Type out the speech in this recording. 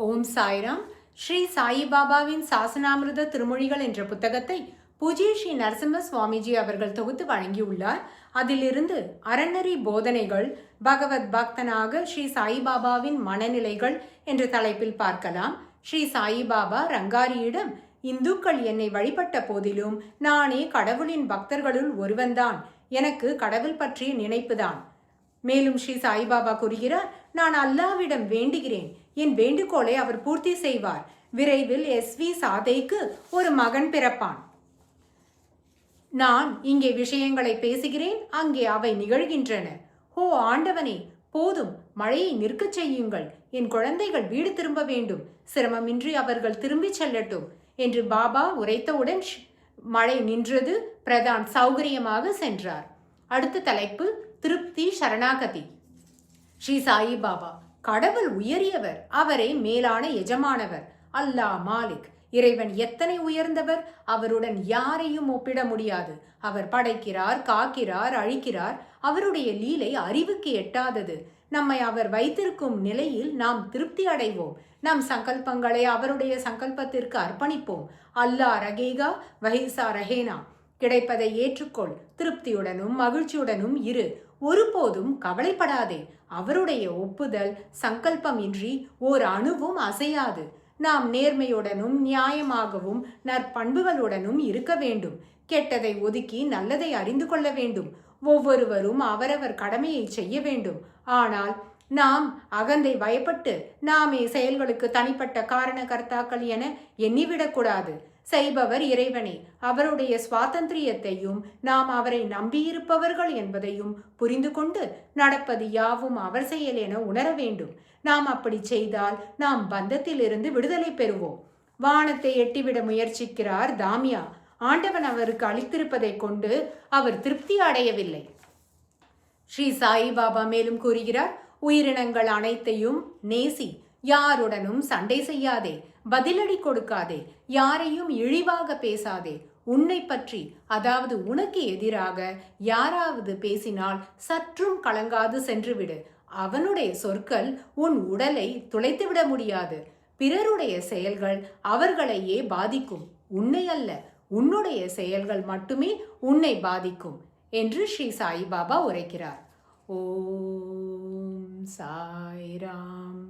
ஓம் சாய்ராம். ஸ்ரீ சாயிபாபாவின் சாசனாமிருத திருமொழிகள் என்ற புத்தகத்தை பூஜ்ய ஸ்ரீ நரசிம்ம சுவாமிஜி அவர்கள் தொகுத்து வழங்கியுள்ளார். அதிலிருந்து அறநெறி போதனைகள் பகவத் பக்தனாக ஸ்ரீ சாயிபாபாவின் மனநிலைகள் என்ற தலைப்பில் பார்க்கலாம். ஸ்ரீ சாயிபாபா ரங்காரியிடம், இந்துக்கள் என்னை வழிபட்ட போதிலும் நானே கடவுளின் பக்தர்களுள் ஒருவன்தான். எனக்கு கடவுள் பற்றிய நினைப்புதான். மேலும் ஸ்ரீ சாய்பாபா கூறுகிறார், நான் அல்லாவிடம் வேண்டுகிறேன். என் வேண்டுகோளை அவர் பூர்த்தி செய்வார். விரைவில் SV சாதைக்கு ஒரு மகன் பிறப்பான். நான் இங்கே விஷயங்களை பேசுகிறேன், அங்கே அவை நிகழ்கின்றன. ஓ ஆண்டவனே, போதும், மழையை நிற்கச் செய்யுங்கள். என் குழந்தைகள் வீடு திரும்ப வேண்டும். சிரமமின்றி அவர்கள் திரும்பிச் செல்லட்டும் என்று பாபா உரைத்தவுடன் மழை நின்றது. பிரதான் சௌகரியமாக சென்றார். அடுத்த தலைப்பு திருப்தி சரணாகதி. ஸ்ரீ சாயிபாபா, கடவுள் உயரியவர், அவரே மேலான எஜமானவர். அல்லாஹ் மாலிக், இறைவன் எத்தனை உயர்ந்தவர்! அவருடன் யாரையும் ஒப்பிட முடியாது. அவர் படைக்கிறார், காக்கிறார், அழிக்கிறார். அவருடைய லீலை அறிவுக்கு எட்டாதது. நம்மை அவர் வைத்திருக்கும் நிலையில் நாம் திருப்தி அடைவோம். நம் சங்கல்பங்களை அவருடைய சங்கல்பத்திற்கு அர்ப்பணிப்போம். அல்லாஹ் ரகேகா வஹிசா ரஹேனா. கிடைப்பதை ஏற்றுக்கொள். திருப்தியுடனும் மகிழ்ச்சியுடனும் இரு. ஒருபோதும் கவலைப்படாதே. அவருடைய ஒப்புதல் சங்கல்பம் இன்றி ஓர் அணுவும் அசையாது. நாம் நேர்மையுடனும் நியாயமாகவும் நற்பண்புகளுடனும் இருக்க வேண்டும். கெட்டதை ஒதுக்கி நல்லதை அறிந்து கொள்ள வேண்டும். ஒவ்வொருவரும் அவரவர் கடமையை செய்ய வேண்டும். ஆனால் நாம் அகந்தை பயப்பட்டு நாமே செயல்களுக்கு தனிப்பட்ட காரண கர்த்தாக்கள் என எண்ணிவிடக்கூடாது. செய்பவர் இறைவனே. அவருடைய சுவாதந்திரியத்தையும் நாம் அவரை நம்பியிருப்பவர்கள் என்பதையும் புரிந்து கொண்டு நடப்பது யாவும் அவர் செயல் என உணர வேண்டும். நாம் அப்படி செய்தால் நாம் பந்தத்திலிருந்து விடுதலை பெறுவோம். வானத்தை எட்டிவிட முயற்சிக்கிறார் தாமியா. ஆண்டவன் அவருக்கு அளித்திருப்பதை கொண்டு அவர் திருப்தி அடையவில்லை. ஸ்ரீ சாயிபாபா மேலும் கூறுகிறார், உயிரினங்கள் அனைத்தையும் நேசி. யாருடனும் சண்டை செய்யாதே. பதிலடி கொடுக்காதே. யாரையும் இழிவாக பேசாதே. உன்னை பற்றி, அதாவது உனக்கு எதிராக யாராவது பேசினால் சற்றும் கலங்காது சென்றுவிடு. அவனுடைய சொற்கள் உன் உடலை துளைத்துவிட முடியாது. பிறருடைய செயல்கள் அவர்களையே பாதிக்கும், உன்னை அல்ல. உன்னுடைய செயல்கள் மட்டுமே உன்னை பாதிக்கும் என்று ஸ்ரீ சாயிபாபா உரைக்கிறார். ஓம் சாய்ராம்.